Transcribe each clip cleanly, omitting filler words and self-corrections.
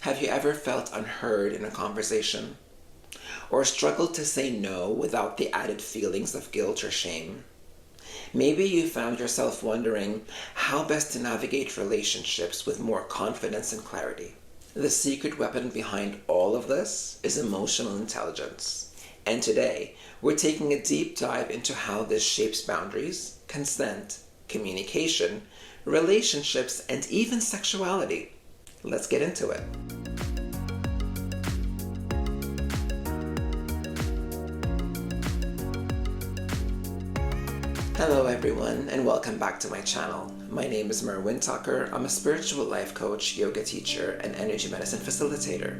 Have you ever felt unheard in a conversation? Or struggled to say no without the added feelings of guilt or shame? Maybe you found yourself wondering how best to navigate relationships with more confidence and clarity. The secret weapon behind all of this is emotional intelligence. And today, we're taking a deep dive into how this shapes boundaries, consent, communication, relationships, and even sexuality. Let's get into it. Hello everyone, and welcome back to my channel. My name is Merwin Tucker. I'm a spiritual life coach, yoga teacher, and energy medicine facilitator.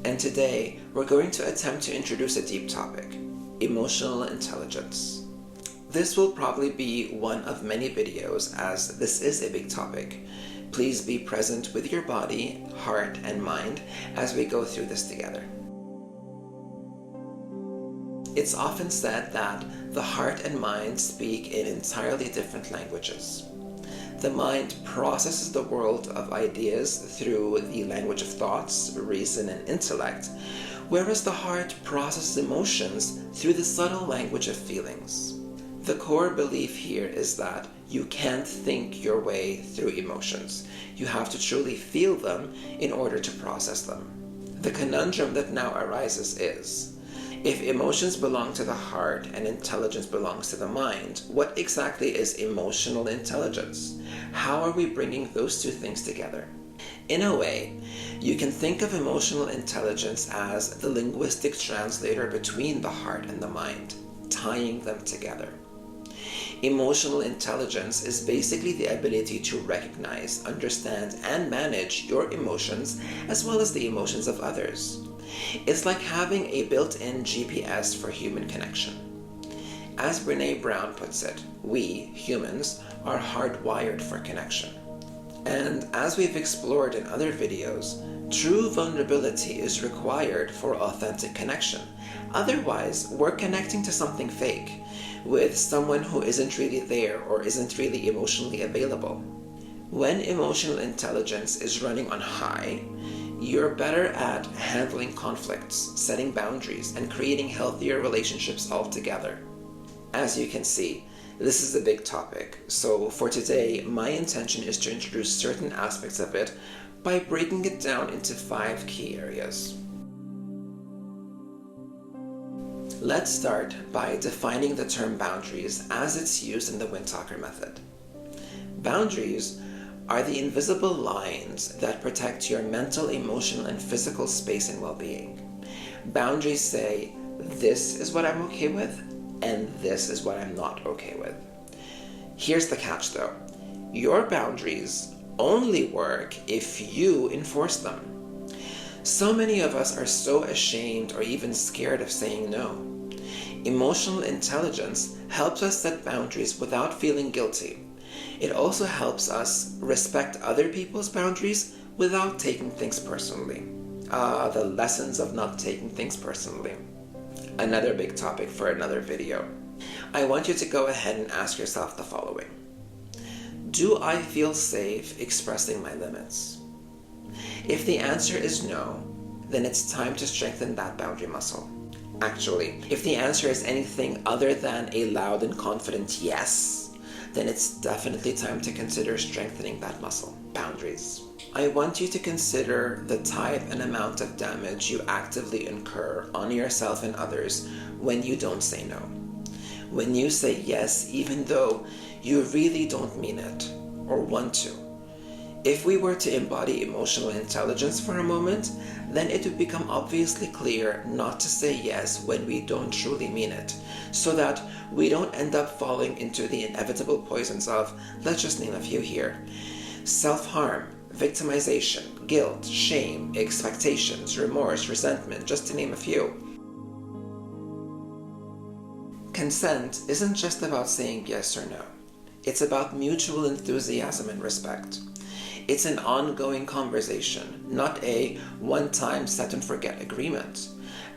And today, we're going to attempt to introduce a deep topic, emotional intelligence. This will probably be one of many videos as this is a big topic. Please be present with your body, heart, and mind as we go through this together. It's often said that the heart and mind speak in entirely different languages. The mind processes the world of ideas through the language of thoughts, reason, and intellect, whereas the heart processes emotions through the subtle language of feelings. The core belief here is that you can't think your way through emotions. You have to truly feel them in order to process them. The conundrum that now arises is, if emotions belong to the heart and intelligence belongs to the mind, what exactly is emotional intelligence? How are we bringing those two things together? In a way, you can think of emotional intelligence as the linguistic translator between the heart and the mind, tying them together. Emotional intelligence is basically the ability to recognize, understand, and manage your emotions as well as the emotions of others. It's like having a built-in GPS for human connection. As Brené Brown puts it, we, humans, are hardwired for connection. And as we've explored in other videos, true vulnerability is required for authentic connection. Otherwise, we're connecting to something fake, with someone who isn't really there or isn't really emotionally available. When emotional intelligence is running on high, you're better at handling conflicts, setting boundaries, and creating healthier relationships altogether. As you can see, this is a big topic, so for today, my intention is to introduce certain aspects of it by breaking it down into 5 key areas. Let's start by defining the term boundaries as it's used in the Windtalker method. Boundaries are the invisible lines that protect your mental, emotional, and physical space and well-being. Boundaries say, this is what I'm okay with, and this is what I'm not okay with. Here's the catch though. Your boundaries only work if you enforce them. So many of us are so ashamed or even scared of saying no. Emotional intelligence helps us set boundaries without feeling guilty. It also helps us respect other people's boundaries without taking things personally. The lessons of not taking things personally. Another big topic for another video. I want you to go ahead and ask yourself the following. Do I feel safe expressing my limits? If the answer is no, then it's time to strengthen that boundary muscle. Actually, if the answer is anything other than a loud and confident yes, then it's definitely time to consider strengthening that muscle, boundaries. I want you to consider the type and amount of damage you actively incur on yourself and others when you don't say no. When you say yes, even though you really don't mean it or want to. If we were to embody emotional intelligence for a moment, then it would become obviously clear not to say yes when we don't truly mean it, so that we don't end up falling into the inevitable poisons of, let's just name a few here, self-harm, victimization, guilt, shame, expectations, remorse, resentment, just to name a few. Consent isn't just about saying yes or no. It's about mutual enthusiasm and respect. It's an ongoing conversation, not a one-time set-and-forget agreement.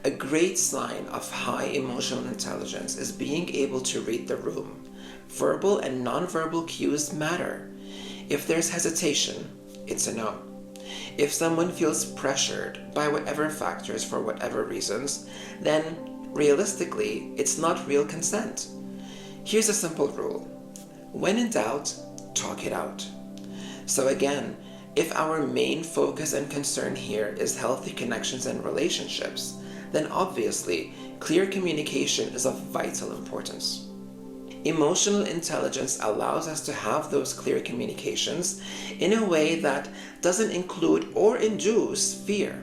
A great sign of high emotional intelligence is being able to read the room. Verbal and nonverbal cues matter. If there's hesitation, it's a no. If someone feels pressured by whatever factors for whatever reasons, then realistically, it's not real consent. Here's a simple rule. When in doubt, talk it out. So again, if our main focus and concern here is healthy connections and relationships, then obviously clear communication is of vital importance. Emotional intelligence allows us to have those clear communications in a way that doesn't include or induce fear.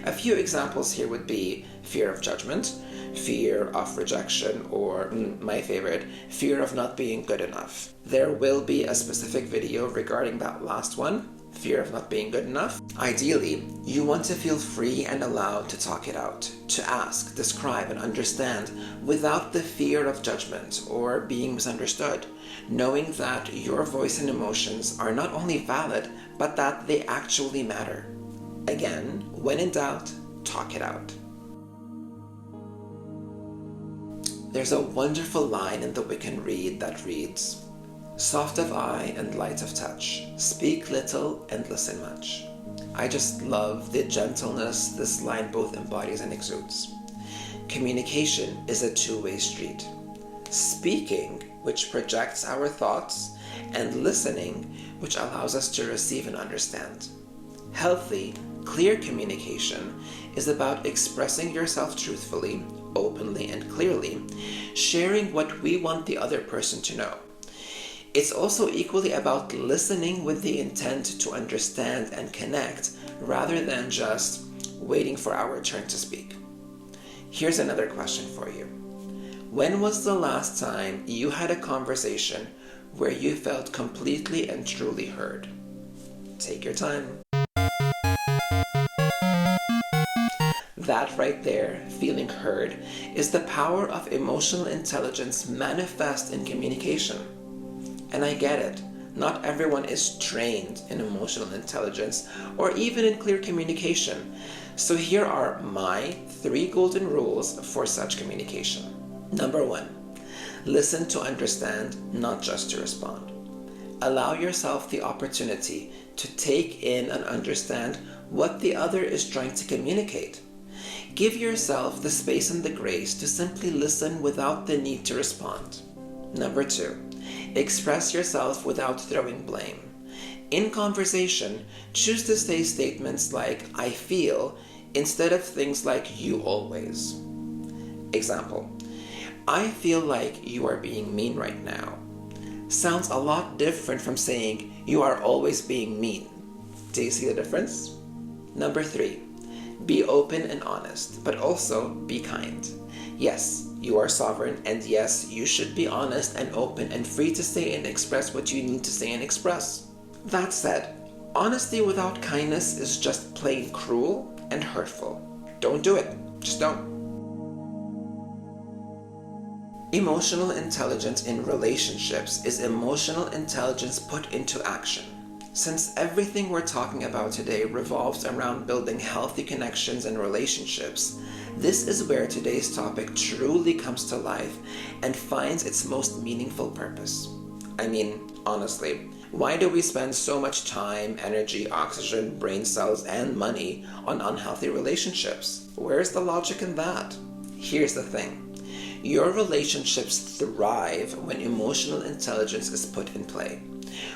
A few examples here would be fear of judgment, fear of rejection, or my favorite, fear of not being good enough. There will be a specific video regarding that last one, fear of not being good enough. Ideally, you want to feel free and allowed to talk it out, to ask, describe, and understand without the fear of judgment or being misunderstood, knowing that your voice and emotions are not only valid, but that they actually matter. Again, when in doubt, talk it out. There's a wonderful line in the Wiccan Rede that reads, "Soft of eye and light of touch, speak little and listen much." I just love the gentleness this line both embodies and exudes. Communication is a two-way street. Speaking, which projects our thoughts, and listening, which allows us to receive and understand. Healthy, clear communication is about expressing yourself truthfully, openly, and clearly, sharing what we want the other person to know. It's also equally about listening with the intent to understand and connect rather than just waiting for our turn to speak. Here's another question for you. When was the last time you had a conversation where you felt completely and truly heard? Take your time. That right there, feeling heard, is the power of emotional intelligence manifest in communication. And I get it, not everyone is trained in emotional intelligence or even in clear communication. So here are my 3 golden rules for such communication. Number 1, listen to understand, not just to respond. Allow yourself the opportunity to take in and understand what the other is trying to communicate. Give yourself the space and the grace to simply listen without the need to respond. Number 2, express yourself without throwing blame. In conversation, choose to say statements like "I feel" instead of things like "you always." Example, "I feel like you are being mean right now." Sounds a lot different from saying "you are always being mean." Do you see the difference? Number 3, be open and honest, but also be kind. Yes, you are sovereign, and yes, you should be honest and open and free to say and express what you need to say and express. That said, honesty without kindness is just plain cruel and hurtful. Don't do it. Just don't. Emotional intelligence in relationships is emotional intelligence put into action. Since everything we're talking about today revolves around building healthy connections and relationships, this is where today's topic truly comes to life and finds its most meaningful purpose. I mean, honestly, why do we spend so much time, energy, oxygen, brain cells, and money on unhealthy relationships? Where's the logic in that? Here's the thing. Your relationships thrive when emotional intelligence is put in play.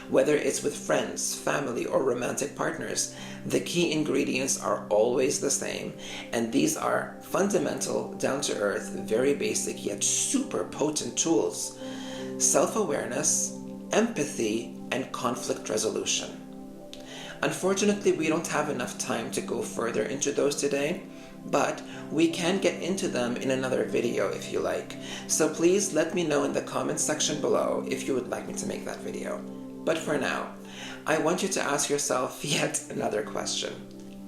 Whether it's with friends, family, or romantic partners, the key ingredients are always the same, and these are fundamental, down-to-earth, very basic yet super potent tools: self-awareness, empathy, and conflict resolution. Unfortunately, we don't have enough time to go further into those today, but we can get into them in another video if you like. So please let me know in the comments section below if you would like me to make that video. But for now, I want you to ask yourself yet another question.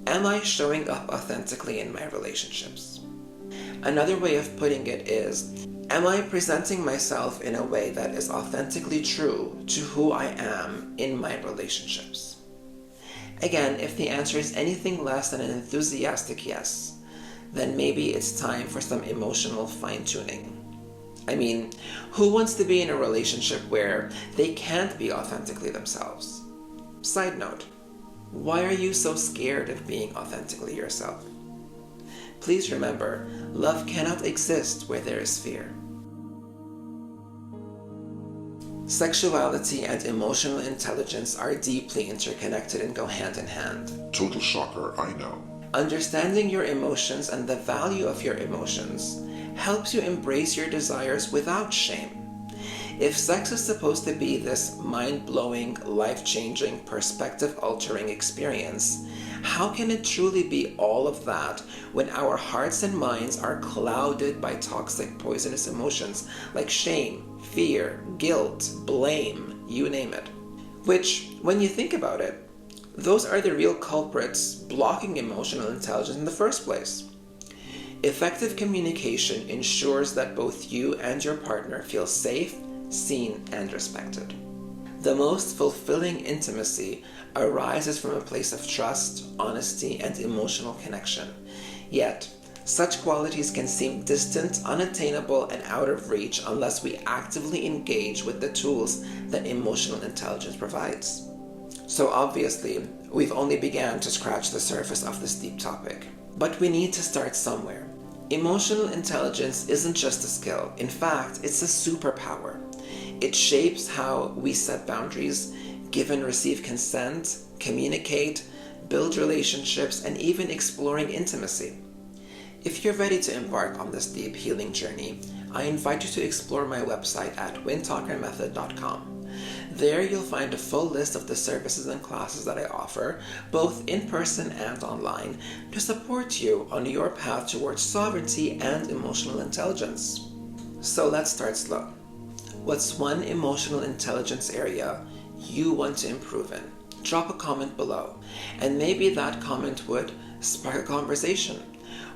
Am I showing up authentically in my relationships? Another way of putting it is, am I presenting myself in a way that is authentically true to who I am in my relationships? Again, if the answer is anything less than an enthusiastic yes, then maybe it's time for some emotional fine-tuning. I mean, who wants to be in a relationship where they can't be authentically themselves? Side note, Why are you so scared of being authentically yourself? Please remember, love cannot exist where there is fear. Sexuality and emotional intelligence are deeply interconnected and go hand in hand. Total shocker, I know. Understanding your emotions and the value of your emotions helps you embrace your desires without shame. If sex is supposed to be this mind-blowing, life-changing, perspective-altering experience, how can it truly be all of that when our hearts and minds are clouded by toxic, poisonous emotions like shame, fear, guilt, blame, you name it? Which, when you think about it, those are the real culprits blocking emotional intelligence in the first place. Effective communication ensures that both you and your partner feel safe, seen, and respected. The most fulfilling intimacy arises from a place of trust, honesty, and emotional connection. Yet, such qualities can seem distant, unattainable, and out of reach unless we actively engage with the tools that emotional intelligence provides. So obviously, we've only begun to scratch the surface of this deep topic. But we need to start somewhere. Emotional intelligence isn't just a skill. In fact, it's a superpower. It shapes how we set boundaries, give and receive consent, communicate, build relationships, and even exploring intimacy. If you're ready to embark on this deep healing journey, I invite you to explore my website at windtalkermethod.com. There you'll find a full list of the services and classes that I offer, both in person and online, to support you on your path towards sovereignty and emotional intelligence. So let's start slow. What's one emotional intelligence area you want to improve in? Drop a comment below, and maybe that comment would spark a conversation,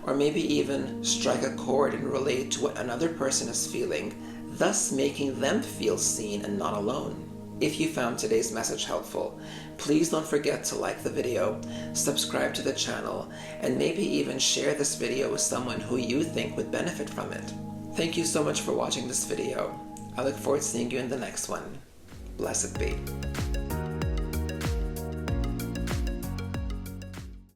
or maybe even strike a chord and relate to what another person is feeling, thus making them feel seen and not alone. If you found today's message helpful, please don't forget to like the video, subscribe to the channel, and maybe even share this video with someone who you think would benefit from it. Thank you so much for watching this video. I look forward to seeing you in the next one. Blessed be.